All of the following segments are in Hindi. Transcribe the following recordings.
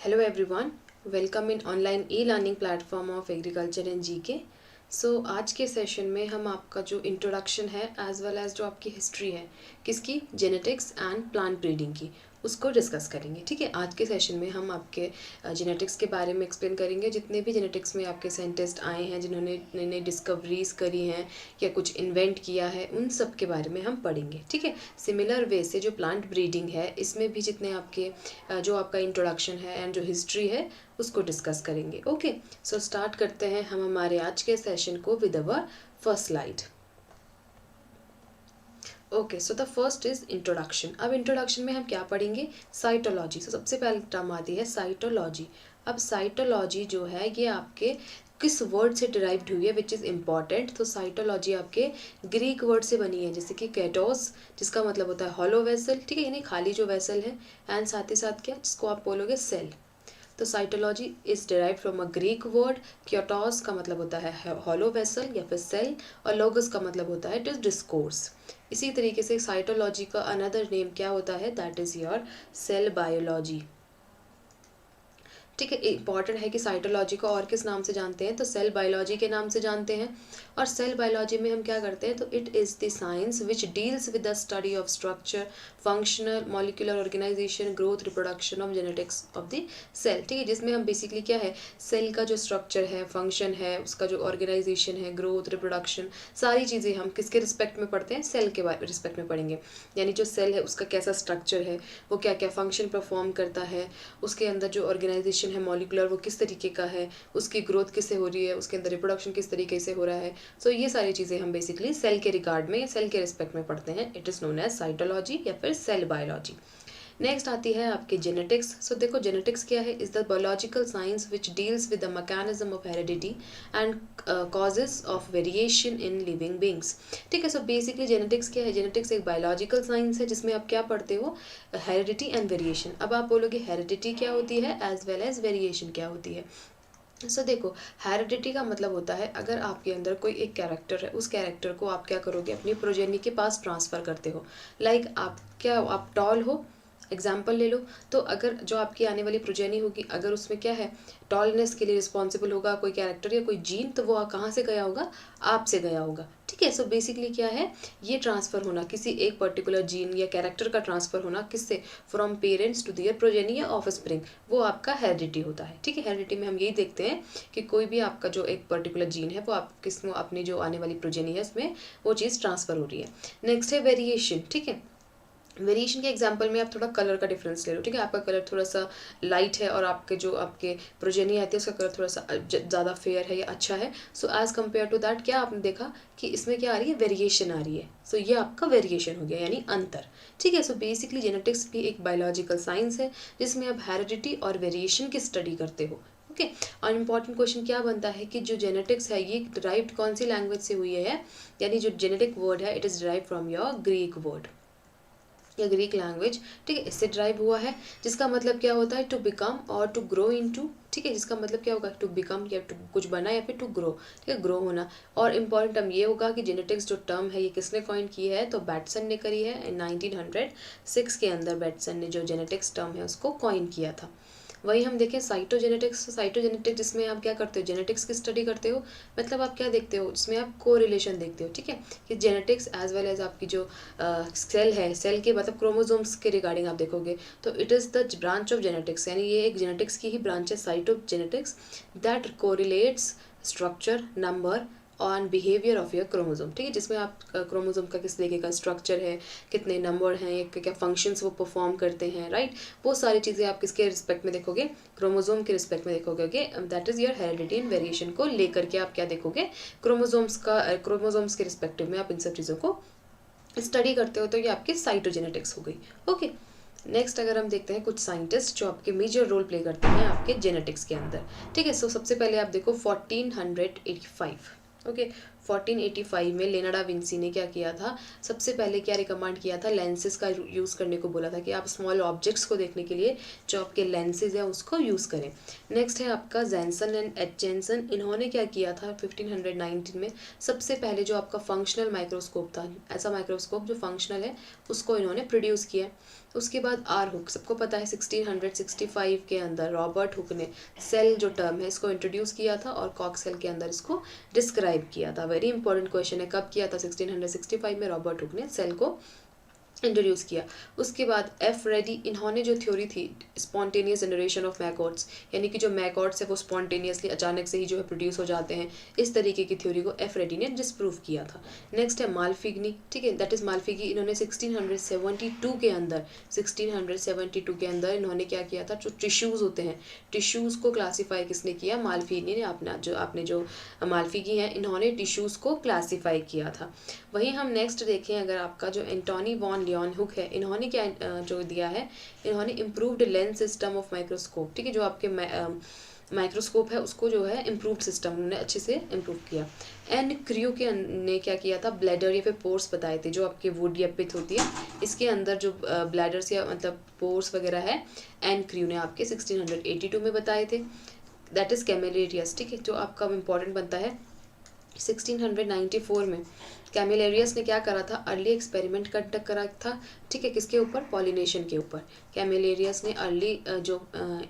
Hello everyone, welcome in online e-learning platform of agriculture and GK. So आज के सेशन में हम आपका जो इंट्रोडक्शन है एज वेल एज जो आपकी हिस्ट्री है किसकी, जेनेटिक्स एंड प्लांट ब्रीडिंग की, उसको डिस्कस करेंगे। ठीक है, आज के सेशन में हम आपके जेनेटिक्स के बारे में एक्सप्लेन करेंगे। जितने भी जेनेटिक्स में आपके साइंटिस्ट आए हैं जिन्होंने नई नई डिस्कवरीज करी हैं या कुछ इन्वेंट किया है, उन सब के बारे में हम पढ़ेंगे। ठीक है, सिमिलर वे से जो प्लांट ब्रीडिंग है इसमें भी जितने आपके जो आपका इंट्रोडक्शन है एंड जो हिस्ट्री है उसको डिस्कस करेंगे। ओके, सो स्टार्ट करते हैं हम हमारे आज के सेशन को with our first slide. Okay, so the first is introduction. अब इंट्रोडक्शन में हम क्या पढ़ेंगे, साइटोलॉजी। सो सबसे पहले टर्म आती है साइटोलॉजी। अब साइटोलॉजी जो है ये आपके किस वर्ड से डिराइव्ड हुई है, विच इज़ इम्पॉर्टेंट। तो साइटोलॉजी आपके ग्रीक वर्ड से बनी है, जैसे कि कैटोस, जिसका मतलब होता है हॉलो वेसल। ठीक है, यानी खाली जो वेसल है, एंड साथ ही साथ क्या, जिसको आप बोलोगे सेल। तो cytology is derived from a Greek word. क्योटोस का मतलब होता है हॉलो वेसल या फिर सेल, और लोगस का मतलब होता है इट इज डिस्कोर्स। इसी तरीके से साइटोलॉजी का अनदर नेम क्या होता है, that is your cell biology. ठीक है, इंपॉर्टेंट है कि साइटोलॉजी को और किस नाम से जानते हैं, तो सेल बायोलॉजी के नाम से जानते हैं। और सेल बायोलॉजी में हम क्या करते हैं, तो it is the science which deals with the study of structure, functional, molecular organisation, growth, reproduction of genetics of the cell. ठीक है, जिसमें हम बेसिकली क्या है, सेल का जो स्ट्रक्चर है, फंक्शन है, उसका जो ऑर्गेनाइजेशन है, ग्रोथ, रिप्रोडक्शन, सारी चीज़ें हम किसके रिस्पेक्ट में पढ़ते हैं, सेल के रिस्पेक्ट में पढ़ेंगे। यानी जो सेल है उसका कैसा स्ट्रक्चर है, वो क्या क्या फंक्शन परफॉर्म करता है, उसके अंदर जो ऑर्गेनाइजेशन है मॉलिकुलर वो किस तरीके का है, उसकी ग्रोथ किससे हो रही है, उसके अंदर रिप्रोडक्शन किस तरीके से हो रहा है। सो ये सारी चीज़ें हम बेसिकली सेल के रिगार्ड में या सेल के रिस्पेक्ट में पढ़ते हैं। It is known as cytology या फिर सेल बायोलॉजी। नेक्स्ट आती है आपकी जेनेटिक्स। सो देखो जेनेटिक्स क्या है, is the biological science which deals with the mechanism of heredity and causes of variation in living beings. ठीक है, सो बेसिकली जेनेटिक्स क्या है, जेनेटिक्स एक बायोलॉजिकल साइंस है जिसमें आप क्या पढ़ते हो, हेरिडिटी एंड वेरिएशन। अब आप बोलोगे हेरिडिटी क्या होती है एज वेल एज वेरिएशन क्या होती है। सो देखो, हेरिडिटी का मतलब होता है अगर आपके अंदर कोई एक कैरेक्टर है, उस कैरेक्टर को आप क्या करोगे, अपनी प्रोजेनी के पास ट्रांसफ़र करते हो। लाइक आप क्या, आप टॉल हो, एग्जाम्पल ले लो, तो अगर जो आपकी आने वाली प्रोजेनी होगी अगर उसमें क्या है, टॉलनेस के लिए रिस्पॉन्सिबल होगा कोई कैरेक्टर या कोई जीन, तो वो कहाँ से गया होगा, आपसे गया होगा। ठीक है, सो बेसिकली क्या है, ये ट्रांसफ़र होना किसी एक पर्टिकुलर जीन या कैरेक्टर का ट्रांसफ़र होना किससे, from parents to their progeny या ऑफ स्प्रिंग, वो आपका हेरिडिटी होता है। ठीक है, हेरिडिटी में हम यही देखते हैं कि कोई भी आपका जो एक पर्टिकुलर जीन है वो आप किस अपनी जो आने वाली प्रोजेनी है उसमें वो चीज़ ट्रांसफ़र हो रही है। नेक्स्ट है वेरिएशन। ठीक है, वेरिएशन के एग्जांपल में आप थोड़ा कलर का डिफरेंस ले लो। ठीक है, आपका कलर थोड़ा सा लाइट है और आपके जो आपके प्रोजेनी आती है उसका कलर थोड़ा सा ज़्यादा फेयर है या अच्छा है। So as compare to that क्या आपने देखा कि इसमें क्या आ रही है, वेरिएशन आ रही है। सो ये आपका वेरिएशन हो गया, यानी अंतर। ठीक है, सो बेसिकली जेनेटिक्स भी एक बायोलॉजिकल साइंस है जिसमें आप हेरिडिटी और वेरिएशन की स्टडी करते हो। ओके, और इम्पॉर्टेंट क्वेश्चन क्या बनता है कि जो जेनेटिक्स है ये डिराइव्ड कौन सी लैंग्वेज से हुई है, यानी जो जेनेटिक वर्ड है it is derived from your Greek word या ग्रीक लैंग्वेज। ठीक है, इससे ड्राइव हुआ है, जिसका मतलब क्या होता है, टू बिकम और टू ग्रो इनटू। ठीक है, जिसका मतलब क्या होगा, टू बिकम या टू कुछ बना या फिर टू ग्रो। ठीक है, ग्रो होना। और इम्पॉर्टेंट टर्म ये होगा कि जेनेटिक्स जो टर्म है ये किसने कॉइन की है, तो बैटसन ने करी है इन 1906 के अंदर। बैटसन ने जो जेनेटिक्स टर्म है उसको कॉइन किया था। वही हम देखें साइटोजेनेटिक्स। साइटोजेनेटिक्स जिसमें आप क्या करते हो, जेनेटिक्स की स्टडी करते हो, मतलब आप क्या देखते हो, जिसमें आप को रिलेशन देखते हो। ठीक है, कि जेनेटिक्स एज वेल एज आपकी जो सेल है, सेल के मतलब क्रोमोसोम्स के रिगार्डिंग आप देखोगे तो it is the branch of genetics, यानी ये एक जेनेटिक्स की ही ब्रांच है, cytogenetics, that correlates structure, number on behaviour of your chromosome. ठीक है, जिसमें आप क्रोमोसोम का किस तरीके का स्ट्रक्चर है, कितने नंबर हैं, क्या फंक्शंस वो परफॉर्म करते हैं, राइट, वो सारी चीज़ें आप किसके रिस्पेक्ट में देखोगे, क्रोमोसोम के रिस्पेक्ट में देखोगे। That is your heredity and variation को लेकर के आप क्या देखोगे, क्रोमोसोम्स का, क्रोमोसोम्स के रिस्पेक्टिव में आप इन सब चीज़ों को स्टडी करते हो। तो ये आपकी साइटोजेनेटिक्स हो गई। ओके, नेक्स्ट अगर हम देखते हैं कुछ साइंटिस्ट जो आपके मेजर रोल प्ले करते हैं आपके जेनेटिक्स के अंदर। ठीक है, सो सबसे पहले आप देखो 1485। ओके, 1485 में लेनार्डो दा विंसी ने क्या किया था, सबसे पहले क्या रिकमेंड किया था, लेंसेज का यूज़ करने को बोला था कि आप स्मॉल ऑब्जेक्ट्स को देखने के लिए जो आपके लेंसेज है उसको यूज़ करें। नेक्स्ट है आपका जेंसन एंड एटजेंसन। इन्होंने क्या किया था 1519 में, सबसे पहले जो आपका फंक्शनल माइक्रोस्कोप था, ऐसा माइक्रोस्कोप जो फंक्शनल है, उसको इन्होंने प्रोड्यूस किया। उसके बाद आर हुक, सबको पता है 1665 के अंदर रॉबर्ट हुक ने सेल जो टर्म है इसको इंट्रोड्यूस किया था और कॉक्सेल के अंदर इसको डिस्क्राइब किया था। वेरी इंपॉर्टेंट क्वेश्चन है, कब किया था, 1665 में रॉबर्ट हुक ने सेल को इंट्रोड्यूस किया। उसके बाद एफ रेडी, इन्होंने जो थ्योरी थी स्पॉन्टेनियस जनरेशन ऑफ मैकॉट्स, यानी कि जो मैकॉट्स है वो स्पॉन्टेनियसली अचानक से ही जो है प्रोड्यूस हो जाते हैं, इस तरीके की थ्योरी को एफ रेडी ने डिस्प्रूव किया था। नेक्स्ट है माल्फिगनी, ठीक है, दैट इज माल्फिगी। इन्होंने 1672 के अंदर 1672 के अंदर इन्होंने क्या किया था, जो टिश्यूज़ होते हैं, टिश्यूज़ को क्लासीफाई किसने किया, माल्फिगी ने। आपने जो माल्फिगी हैं इन्होंने टिश्यूज़ को क्लासीफाई किया था। वहीं हम नेक्स्ट देखें, अगर आपका जो एंटोनी वॉन लियोन हुक है, इन्होंने क्या जो दिया है, इन्होंने improved lens system of microscope, ठीक है, जो आपके माइक्रोस्कोप है उसको जो है इम्प्रूव्ड सिस्टम उन्होंने अच्छे से इम्प्रूव किया। एन क्रियो के ने क्या किया था, ब्लैडर या फिर पोर्स बताए थे, जो आपके वुड या पिथ होती है इसके अंदर जो ब्लैडर्स या मतलब पोर्स वगैरह है, एन क्रियो ने आपके 1682 में बताए थे। दैट इज कैमेलेरियस, ठीक है, जो आपका इम्पोर्टेंट बनता है 1694 में कैमिलेरियस ने क्या करा था, अर्ली एक्सपेरिमेंट कंडक्ट करा था, ठीक है, किसके ऊपर, पॉलिनेशन के ऊपर। कैमिलेरियस ने अर्ली जो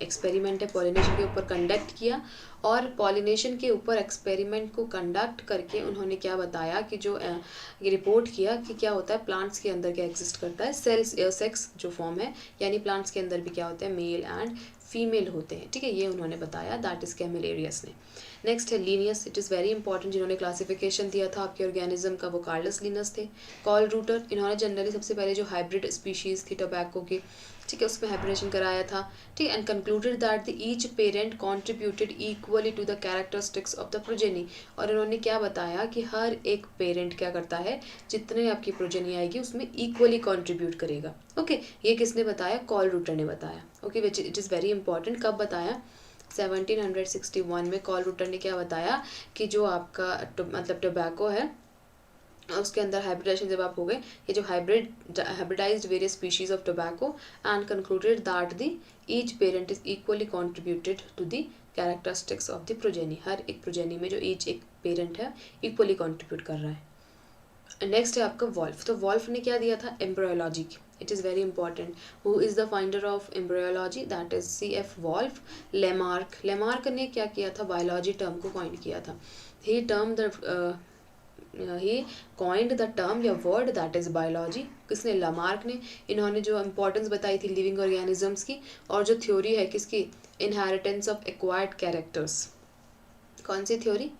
एक्सपेरिमेंट है पॉलिनेशन के ऊपर कंडक्ट किया, और पॉलिनेशन के ऊपर एक्सपेरिमेंट को कंडक्ट करके उन्होंने क्या बताया कि जो ये रिपोर्ट किया कि क्या होता है प्लांट्स के अंदर क्या एग्जिस्ट करता है, सेल्स सेक्स जो फॉर्म है, यानी प्लांट्स के अंदर भी क्या होता है, मेल एंड फीमेल होते हैं, ठीक है, ये उन्होंने बताया, दैट इज कैमिलेरियस ने। नेक्स्ट है Linnaeus, it is very important, जिन्होंने क्लासिफिकेशन दिया था आपके ऑर्गेनिज्म का वो कार्लस लिनस थे। कॉल रूटर, इन्होंने जनरली सबसे पहले जो हाइब्रिड स्पीशीज़ थी टोबैको की, ठीक है, उसमें हाइब्रिडेशन कराया था, ठीक, and concluded that the each parent contributed equally to the characteristics of the progeny. और इन्होंने क्या बताया कि हर एक पेरेंट क्या करता है, जितने आपकी प्रोजेनी आएगी उसमें इक्वली कॉन्ट्रीब्यूट करेगा। ओके, ये किसने बताया, कॉल रूटर ने बताया। Okay, which it is very important, कब बताया, 1761 में कॉल रूटर ने क्या बताया कि जो आपका मतलब टोबैको है उसके अंदर हाइब्रिडाइजेशन जब आप हो गए, ये जो hybridized various species of tobacco, and concluded that the each parent is equally contributed to the characteristics of the progeny. हर एक प्रोजेनी में जो ईच एक पेरेंट है इक्वली कॉन्ट्रीब्यूट कर रहा है। नेक्स्ट है आपका वॉल्फ, तो वॉल्फ ने क्या दिया था, embryology. It is very important, who is the finder of embryology, that is C.F. Wolff. Lamarck ने क्या किया था, बायोलॉजी टर्म को कॉइन किया था। ही कॉइंड द टर्म या वर्ड दैट इज बायोलॉजी। किसने, लेमार्क ने। इन्होंने जो इंपॉर्टेंस बताई थी लिविंग ऑर्गेनिजम्स की, और जो थ्योरी है किसकी, इनहेरिटेंस ऑफ एक्वायर्ड कैरेक्टर्स। कौन सी theory,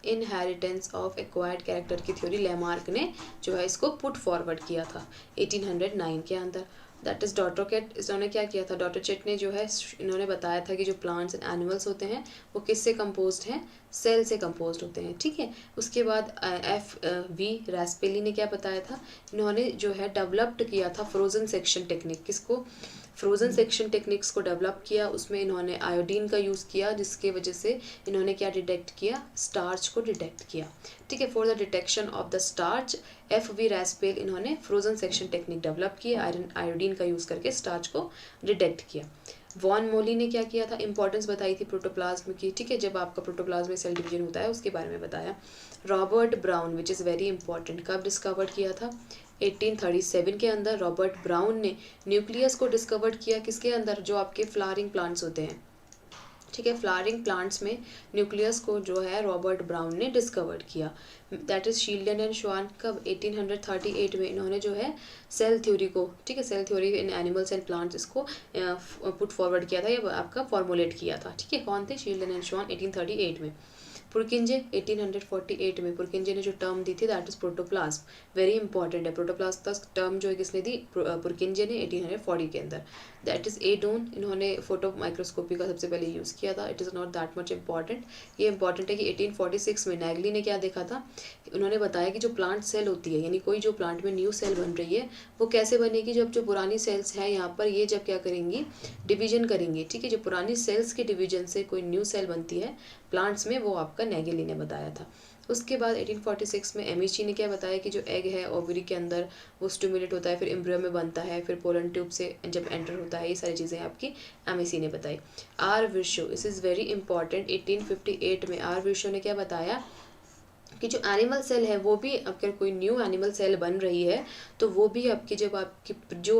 inheritance of acquired character की थ्योरी लेमार्क ने जो है इसको पुट फॉरवर्ड किया था 1809 के अंदर। दैट इज डॉटरचेट, इन्होंने क्या किया था, डॉटरचेट ने जो है इन्होंने बताया था कि जो प्लांट्स एंड एनिमल्स होते हैं वो किससे कंपोज्ड हैं, सेल से कंपोज्ड होते हैं, ठीक है। उसके बाद F.V. रास्पेली ने क्या बताया था, इन्होंने जो है डेवलप्ड किया था फ्रोजन सेक्शन टेक्निक। किसको, फ्रोजन सेक्शन टेक्निक्स को डेवलप किया, उसमें इन्होंने आयोडीन का यूज़ किया, जिसके वजह से इन्होंने क्या डिटेक्ट किया, स्टार्च को डिटेक्ट किया, ठीक है। For the detection of the starch F.V. रास्पेल इन्होंने फ्रोजन सेक्शन टेक्निक डेवलप की, आयोडीन का यूज़ करके स्टार्च को डिटेक्ट किया। वॉन मोली ने क्या किया था, इंपॉर्टेंस बताई थी प्रोटोप्लाज्म की, ठीक है, जब आपका प्रोटोप्लाज्म में सेल डिवीजन होता है उसके बारे में बताया। Robert brown, which is very important, कब डिस्कवर किया था, 1837 के अंदर रॉबर्ट ब्राउन ने न्यूक्लियस को डिस्कवर किया, किसके अंदर, जो आपके फ्लावरिंग प्लांट्स होते हैं, ठीक है, फ्लावरिंग प्लांट्स में न्यूक्लियस को जो है रॉबर्ट ब्राउन ने डिस्कवर्ड किया। दैट इज शील्डन एंड श्वान, कब, 1838 में इन्होंने जो है सेल थ्योरी को, ठीक है, cell theory in animals and plants इसको पुट फॉरवर्ड किया था, या आपका फॉर्मुलेट किया था, ठीक है। कौन थे, शील्डन एंड श्वान 1838 में। पुरकिंजे 1848 में पुरकिंजे ने जो टर्म दी थी that is protoplasm, very important है। प्रोटोप्लाज्म तक टर्म जो है किसने दी, पुरकिंजे ने 1840 के अंदर। दैट इज एडोन, इन्होंने फोटो माइक्रोस्कोपी का सबसे पहले यूज़ किया था। It is not that much important, ये इंपॉर्टेंट है कि 1846 में नैगली ने क्या देखा था, उन्होंने बताया कि जो प्लांट सेल होती है, यानी कोई जो प्लांट में न्यू सेल बन रही है वो कैसे बनेगी, जब जो पुरानी सेल्स है यहाँ पर ये जब क्या करेंगी, डिवीजन करेंगी, ठीक है। जो पुरानी सेल्स के डिवीजन से कोई न्यू सेल बनती है प्लांट्स में, वो आपका नैगली ने बताया था। उसके बाद 1846 में एमिची ने क्या बताया कि जो एग है ओवरी के अंदर वो स्टिमुलेट होता है, फिर एम्ब्रियो में बनता है, फिर पोलन ट्यूब से जब एंटर होता है, ये सारी चीज़ें आपकी एमिसी ने बताई। R Virchow, this is very important, 1858 में आर विशो ने क्या बताया कि जो एनिमल सेल है वो भी, अगर कोई न्यू एनिमल सेल बन रही है तो वो भी आपकी जो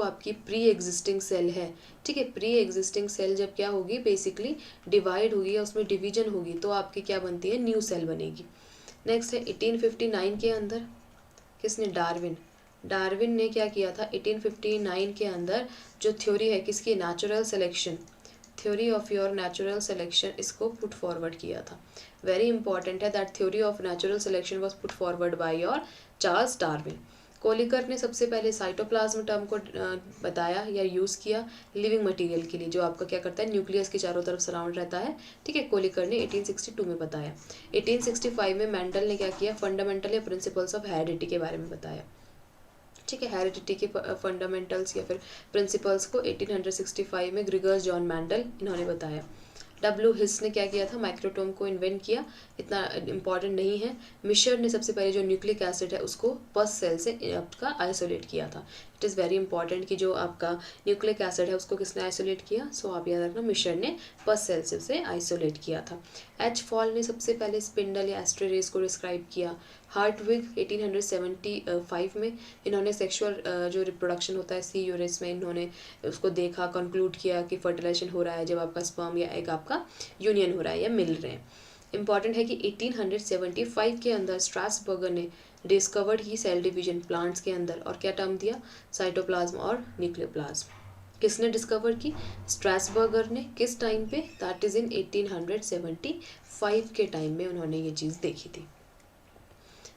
आपकी प्री एग्जिस्टिंग सेल है, ठीक है, प्री एग्जिस्टिंग सेल जब क्या होगी, बेसिकली डिवाइड होगी या उसमें डिवीजन होगी तो आपकी क्या बनती है, न्यू सेल बनेगी। नेक्स्ट है 1859 के अंदर किसने, डार्विन। डार्विन ने क्या किया था 1859 के अंदर, जो थ्योरी है किसकी, natural selection, theory of your natural selection, इसको पुट फॉरवर्ड किया था। वेरी इंपॉर्टेंट है that theory of natural selection was put forward by your Charles Darwin. Kolliker ने सबसे पहले साइटोप्लाज्म टर्म को बताया या यूज़ किया लिविंग मटेरियल के लिए, जो आपका क्या करता है, न्यूक्लियस की चारों तरफ सराउंड रहता है, ठीक है, कोलिकर ने 1862 में बताया। 1865 में मेंडल ने क्या किया, फंडामेंटल या प्रिंसिपल्स ऑफ हेरिडिटी के बारे में बताया, ठीक है, हेरिडिटी के फंडामेंटल्स या फिर प्रिंसिपल्स को 1865 में ग्रिगर्स जॉन मैंडल इन्होंने बताया। डब्ल्यू हिस ने क्या किया था, माइक्रोटोम को इन्वेंट किया, इतना इंपॉर्टेंट नहीं है। मिशर ने सबसे पहले जो न्यूक्लिक एसिड है उसको पस सेल से आपका आइसोलेट किया था। इट इज़ वेरी इंपॉर्टेंट कि जो आपका न्यूक्लिक एसिड है उसको किसने आइसोलेट किया, सो आप याद रखना मिशर ने पस सेल से आइसोलेट किया था। एच फॉल ने सबसे पहले स्पिंडल या एस्ट्रेरेस को डिस्क्राइब किया। हार्टविग 1875 में इन्होंने सेक्सुअल जो रिप्रोडक्शन होता है सी यूरिस में, इन्होंने उसको देखा, कंक्लूड किया कि फर्टिलाइजेशन हो रहा है जब आपका स्पर्म या एग आपका यूनियन हो रहा है या मिल रहे हैं। इंपॉर्टेंट है कि 1875 के अंदर स्ट्रासबर्गर ने डिस्कवर्ड की सेल डिवीजन प्लांट्स के अंदर, और क्या टर्म दिया, साइटोप्लाज्म और न्यूक्लियोप्लाज्म। किसने डिस्कवर की, स्ट्रासबर्गर ने। किस टाइम पे, दैट इज इन 1875 के टाइम में उन्होंने ये चीज़ देखी थी।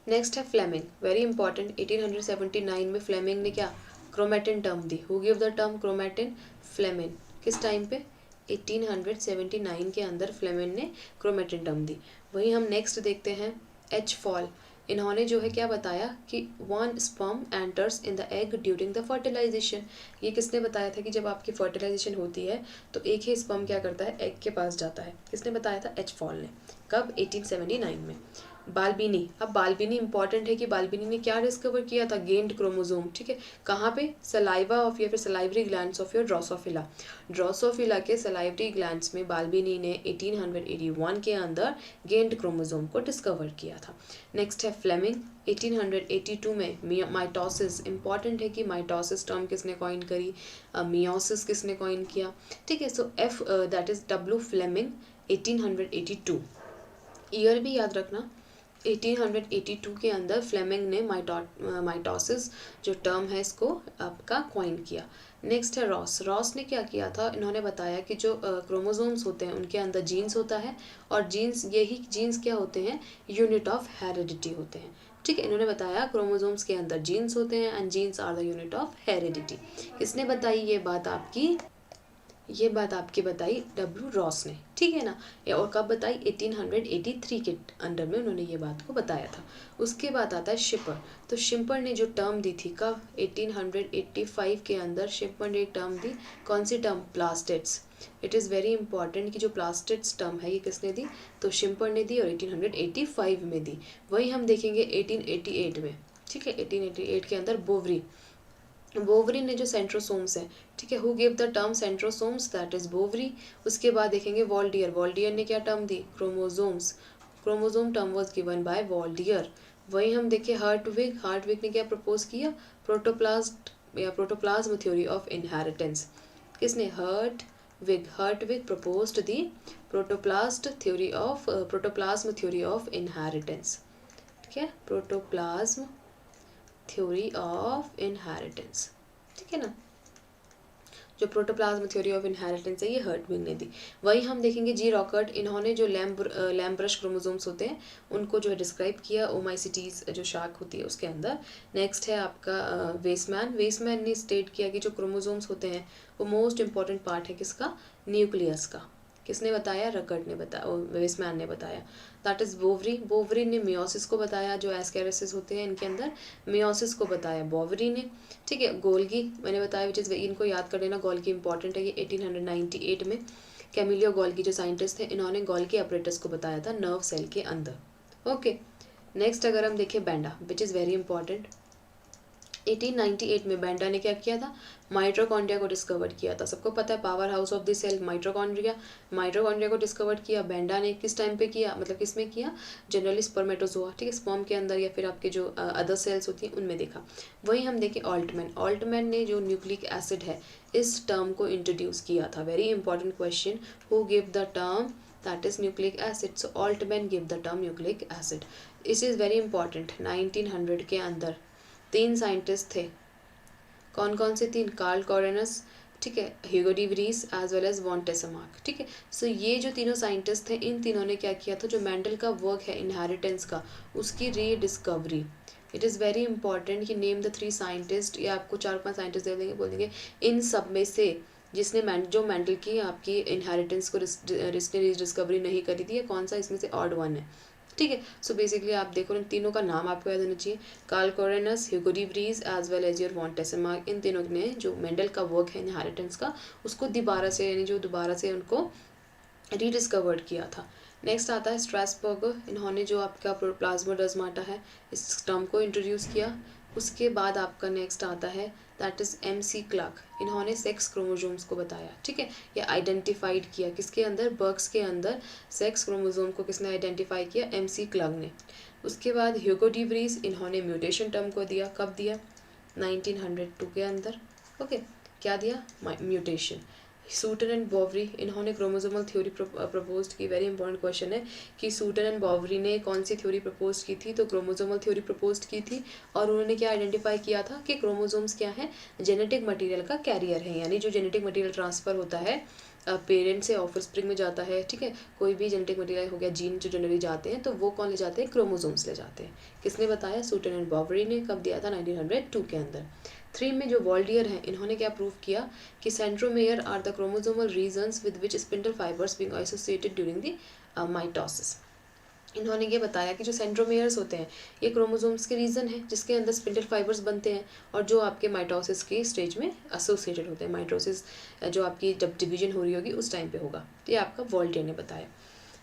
नेक्स्ट है फ्लेमिंग, वेरी इंपॉर्टेंट, 1879 में फ्लेमिंग ने क्या, क्रोमेटिन टर्म दी। Who give the term chromatin, Flemming. किस टाइम पे, 1879 के अंदर फ्लेमिंग ने क्रोमेटिन टर्म दी। वहीं हम नेक्स्ट देखते हैं एच फॉल, इन्होंने जो है क्या बताया कि one sperm enters in the egg during the fertilisation. ये किसने बताया था कि जब आपकी फर्टिलाइजेशन होती है तो एक ही स्पर्म क्या करता है, एग के पास जाता है, किसने बताया था, एच फॉल ने। कब, 1879 में। बाल्बिनी, अब बाल्बिनी इंपॉर्टेंट है कि बाल्बिनी ने क्या डिस्कवर किया था, गेंड क्रोमोसोम, ठीक है, कहाँ पे, सलाइवा ऑफ या फिर salivary glands of your Drosophila, Drosophila के सलाइवरी ग्लैंड्स में बाल्बिनी ने 1881 के अंदर गेंड क्रोमोसोम को डिस्कवर किया था। नेक्स्ट है फ्लेमिंग, 1882 में माइटोसिस, इंपॉर्टेंट है कि माइटोसिस टर्म किसने कॉइन करी, मियोसिस किसने कॉइन किया, ठीक है, so f that is W Flemming 1882। Year भी याद रखना, 1882 के अंदर फ्लेमिंग ने माइटोसिस जो टर्म है इसको आपका कॉइन किया। नेक्स्ट है रॉस, रॉस ने क्या किया था, इन्होंने बताया कि जो क्रोमोसोम्स होते हैं उनके अंदर जीन्स होता है, और जीन्स, यही जीन्स क्या होते हैं, यूनिट ऑफ हेरिडिटी होते हैं, ठीक है, इन्होंने बताया क्रोमोसोम्स के अंदर जीन्स होते हैं and genes are the unit of heredity. किसने बताई ये बात आपकी बताई डब्ल्यू रॉस ने, ठीक है ना, और कब बताई, 1883 के अंडर में उन्होंने ये बात को बताया था। उसके बाद आता है शिपर, तो शिपर ने जो टर्म दी थी कब, 1885 के अंदर शिपर ने एक टर्म दी, कौन सी term, plastids. It is very important कि जो प्लास्टिड्स टर्म है ये किसने दी, तो शिपर ने दी और 1885 में दी। वही हम देखेंगे 1888 में, ठीक है, 1888 के अंदर बोवरी ने जो सेंट्रोसोम्स है, ठीक है, who give the term centrosomes, that is Boveri. उसके बाद देखेंगे वॉल्डियर, वॉल्डियर ने क्या टर्म दी, chromosomes, chromosome term was given by Waldeyer. वही हम देखें हार्टविग, हार्टविग ने क्या प्रपोज किया, प्रोटोप्लास्ट या प्रोटोप्लाज्म थ्योरी ऑफ इनहेरिटेंस। किसने, Hartwig proposed the protoplasm theory of inheritance, ठीक है, प्रोटोप्लाज्म थ्योरी ऑफ इनहेरिटेंस, ठीक है ना, जो थ्योरी ऑफ इनहेरिटेंस है ये हर्टविग ने दी। वही हम देखेंगे जी रॉकर्ट, इन्होंने जो लैम्ब्रश क्रोमोसोम्स होते हैं उनको जो है डिस्क्राइब किया, ओमाइसिटीज जो शार्क होती है उसके अंदर। नेक्स्ट है आपका वेसमैन ने स्टेट किया कि जो क्रोमोसोम्स होते हैं वो मोस्ट इंपॉर्टेंट पार्ट है किसका, न्यूक्लियस का। किसने बताया, रकर्ट ने बताया, वेसमैन ने बताया। दैट इज बोवरी ने मियोसिस को बताया, जो एस्केरेसिस होते हैं इनके अंदर, मियोसिस को बताया बोवरी ने, ठीक है। गोल्गी मैंने बताया, विच इज़, इनको याद कर लेना, गोल्गी इंपॉर्टेंट है कि 1898 में कैमिलियो गोल्गी जो साइंटिस्ट थे, इन्होंने गोल्गी अपरेटस को बताया था नर्व सेल के अंदर, ओके। नेक्स्ट अगर हम देखें Benda, which is very important, 1898 में बेंडा ने क्या किया था, माइटोकॉन्ड्रिया को डिस्कवर किया था। सबको पता है power house of the cell mitochondria, mitochondria को डिस्कवर किया बेंडा ने। किस टाइम पे किया, मतलब किस में किया, जनरली स्पर्मेटोजोआ, ठीक है, स्पर्म के अंदर या फिर आपके जो अदर सेल्स होती हैं उनमें देखा। वहीं हम देखें ऑल्टमैन, ऑल्टमैन ने जो न्यूक्लिक एसिड है इस टर्म को इंट्रोड्यूस किया था। Very important question, who give the term that is nucleic acid, so Altman gave the term nucleic acid. This is very important। 1900 के अंदर 3 साइंटिस्ट थे, कौन कौन से 3, कार्ल कॉरेनस, ठीक है, Hugo de Vries as well as von Tschermak, ठीक है। सो ये जो तीनों साइंटिस्ट थे, इन तीनों ने क्या किया था, जो मेंडल का वर्क है इनहेरिटेंस का, उसकी rediscovery. It is very important कि नेम द 3 साइंटिस्ट, या आपको 4-5 साइंटिस्ट दे देंगे, बोलेंगे इन सब में से जिसने जो मेंडल की आपकी इनहेरिटेंस को डिस्कवरी नहीं करी थी, कौन सा इसमें से ऑड वन है, ठीक है। सो बेसिकली आप देखो इन तीनों का नाम आपको याद होना चाहिए, Carl Correns, Hugo de Vries as well as your von Tschermak. इन तीनों ने जो मेंडल का वर्क है इनहेरिटेंस का, उसको दोबारा से, यानी जो दोबारा से उनको रीडिस्कवर्ड किया था। नेक्स्ट आता है स्ट्रासबर्गर, इन्होंने जो आपका प्लाज्मोडेस्माटा है इस टर्म को इंट्रोड्यूस किया। उसके बाद आपका नेक्स्ट आता है दैट इज़ MC क्लार्क, इन्होंने सेक्स क्रोमोसोम्स को बताया, ठीक है, या आइडेंटिफाइड किया, किसके अंदर, बर्ग्स के अंदर सेक्स क्रोमोसोम को किसने आइडेंटिफाई किया, MC क्लार्क ने। उसके बाद ह्यूगो डी व्रीज, इन्होंने म्यूटेशन टर्म को दिया, कब दिया, 1902 के अंदर, ओके, क्या दिया, म्यूटेशन। सूटन एंड बॉवरी, इन्होंने क्रोमोसोमल थ्योरी प्रपोज की। वेरी इंपॉर्टेंट क्वेश्चन है कि सूटन एंड बॉवरी ने कौन सी थ्योरी प्रपोज की थी, तो क्रोमोसोमल थ्योरी प्रपोज की थी। और उन्होंने क्या आइडेंटिफाई किया था कि क्रोमोसोम्स क्या है, जेनेटिक मटेरियल का कैरियर है, यानी जो जेनेटिक मटेरियल ट्रांसफ़र होता है पेरेंट से ऑफस्प्रिंग में जाता है, ठीक है, कोई भी जेनेटिक मटेरियल हो गया, जीन जो जनरली जाते हैं, तो वो कौन ले जाते हैं, क्रोमोसोम्स ले जाते हैं। किसने बताया, सूटन एंड बॉवरी ने। कब दिया था, 1902 के अंदर। 3 में जो वॉल्डियर हैं, इन्होंने क्या प्रूव किया कि centromere are the chromosomal regions with which spindle fibres being associated during the mitosis. इन्होंने ये बताया कि जो सेंट्रोमेयर्स होते हैं ये क्रोमोसोम्स के रीजन है जिसके अंदर स्पिंडल फाइबर्स बनते हैं और जो आपके माइटोसिस की स्टेज में एसोसिएटेड होते हैं। माइटोसिस जो आपकी जब डिवीजन हो रही होगी उस टाइम पे होगा, ये आपका वॉल्टियर ने बताया।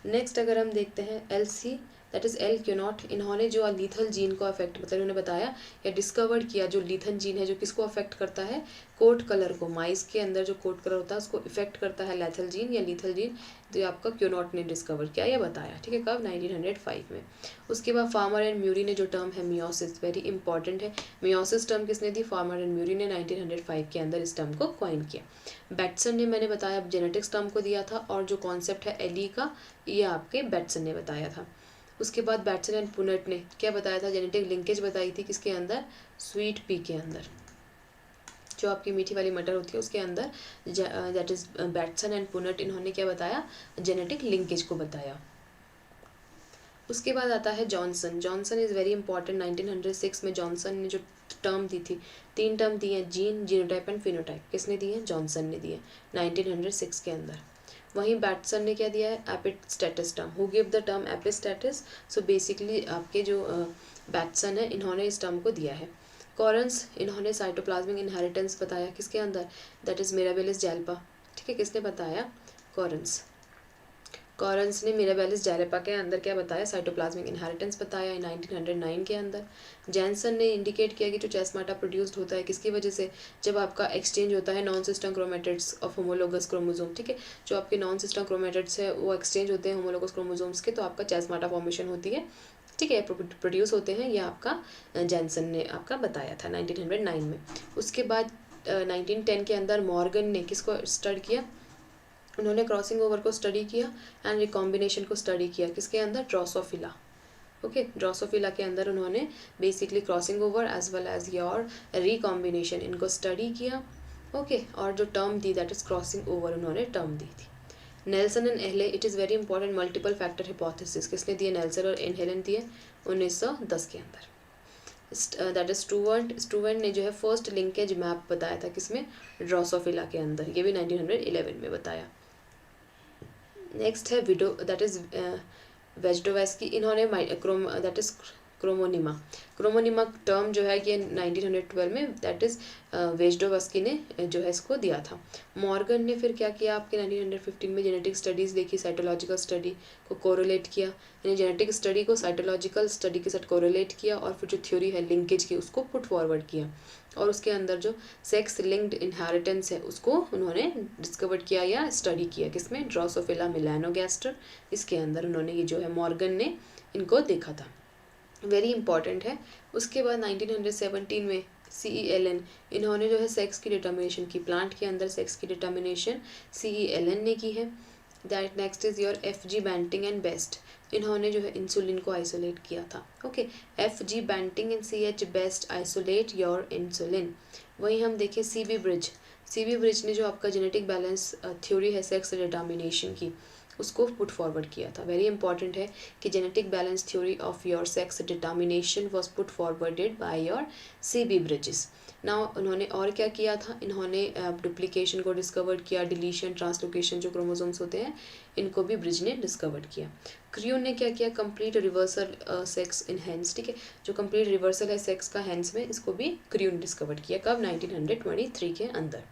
नेक्स्ट अगर हम देखते हैं LC दैट इज़ L क्यूनॉट, इन्होंने जो लीथल जीन को अफेक्ट, मतलब इन्होंने बताया या डिस्कवर्ड किया जो लीथल जीन है जो किसको अफेक्ट करता है, कोट कलर को। माइस के अंदर जो कोट कलर होता है उसको इफेक्ट करता है लेथल जीन या लीथल जीन, तो आपका क्यूनॉट ने डिस्कवर किया या बताया, ठीक है, कब, 1905 में। उसके बाद फार्मर एंड म्यूरी ने जो टर्म है मियोसिस, वेरी इंपॉर्टेंट है। मियोसिस टर्म किसने दी, फार्मर एंड म्यूरी ने 1905 के अंदर इस टर्म को कॉइन किया। बैटसन ने, मैंने बताया, जेनेटिक्स टर्म को दिया था और जो कॉन्सेप्ट है एली का ये आपके बैटसन ने बताया था। उसके बाद बैटसन एंड पुनेट ने क्या बताया था, जेनेटिक लिंकेज बताई थी किसके अंदर, स्वीट पी के अंदर, जो आपकी मीठी वाली मटर होती है उसके अंदर, that is Bateson and Punnett, इन्होंने क्या बताया, जेनेटिक लिंकेज को बताया। उसके बाद आता है Johnson. Johnson is very important. 1906 में जॉनसन ने जो टर्म दी थी, 3 टर्म दी हैं, जीन, जीनोटाइप एंड फिनोटाइप, किसने दी है, जॉनसन ने दी है 1906 के अंदर। वहीं बैटसन ने क्या दिया है, epistasis term. Who give the term epistasis, so basically आपके जो बैटसन है इन्होंने इस टर्म को दिया है। कॉरेंस, इन्होंने साइटोप्लाज्मिक इनहेरिटेंस बताया किसके अंदर, दैट इज़ मिराबिलिस जैल्पा, ठीक है, किसने बताया, कॉरेंस। कॉरेंस ने मिराबिलिस जैल्पा के अंदर क्या बताया, साइटोप्लाज्मिक इनहेरिटेंस बताया 1909 के अंदर। जैनसन ने इंडिकेट किया कि जो चेस्माटा प्रोड्यूस्ड होता है किसकी वजह से, जब आपका एक्सचेंज होता है non system chromatids of homologous chromosome, ठीक है, जो आपके नॉन सिस्टम क्रोमेटिड्स है वो एक्सचेंज होते हैं होमोलोगस क्रोमोसोम्स के, तो आपका चेस्माटा फॉर्मेशन होती है, ठीक है, प्रोड्यूस होते हैं, ये आपका जैनसन ने आपका बताया था 1909 में। उसके बाद 1910 के अंदर मॉर्गन ने किसको स्टडी किया, उन्होंने क्रॉसिंग ओवर को स्टडी किया एंड रिकॉम्बिनेशन को स्टडी किया, किसके अंदर, ड्रोसोफिला, ओके, ड्रोसोफिला के अंदर उन्होंने basically crossing over as well as your recombination इनको स्टडी किया, ओके, और जो टर्म दी दैट इज क्रॉसिंग ओवर उन्होंने टर्म दी थी। Nelson and Ehle, it is very important, multiple factor hypothesis, किसने दिए, नेल्सन और एहले दिए 1910 के अंदर। दैट इज स्टूवेंट ने जो है फर्स्ट लिंकेज मैप बताया था किसमें, ड्रोसोफिला के अंदर, ये भी 1911 में बताया। नेक्स्ट है विडो दैट इज वेजडोवेस्की, इन्होंने दैट इज क्रोमोनिमा। क्रोमोनिमा टर्म जो है कि 1912 में दैट इज़ वेजडोवस्की ने जो है इसको दिया था। मॉर्गन ने फिर क्या किया आपके 1915 में जेनेटिक स्टडीज़ देखी, साइटोलॉजिकल स्टडी को कोरिलेट किया, यानी जेनेटिक स्टडी को साइटोलॉजिकल स्टडी के साथ कोरिलेट किया और फिर जो थ्योरी है लिंकेज की उसको पुट फॉरवर्ड किया और उसके अंदर जो सेक्स लिंक्ड इनहेरिटेंस है उसको उन्होंने डिस्कवर किया या स्टडी किया, किसमें, ड्रोसोफिला मेलानोगैस्टर, इसके अंदर उन्होंने ये जो है मॉर्गन ने इनको देखा था, वेरी इंपॉर्टेंट है। उसके बाद 1917 में CELN इन्होंने जो है सेक्स की डिटर्मिनेशन की, प्लांट के अंदर सेक्स की डिटर्मिनेशन CELN ने की है। That next is your FG Banting and Best, इन्होंने जो है इंसुलिन को आइसोलेट किया था। Okay, FG Banting and CH Best isolate your insulin. वहीं हम देखें CB ब्रिज ने जो आपका जेनेटिक बैलेंस थ्योरी है सेक्स डिटर्मिनेशन की उसको पुट फॉरवर्ड किया था। वेरी इंपॉर्टेंट है कि genetic balance theory of your sex determination was put forwarded by your CB bridges. Now उन्होंने और क्या किया था, इन्होंने डुप्लीकेशन को डिस्कवर किया, डिलीशन, ट्रांसलोकेशन जो क्रोमोसोम्स होते हैं इनको भी ब्रिज ने डिस्कवर किया। क्रियून ने क्या किया, complete reversal sex in hands, ठीक है, जो कंप्लीट रिवर्सल है सेक्स का हैंड्स में, इसको भी क्रियून डिस्कवर किया। कब, 1923 के अंदर।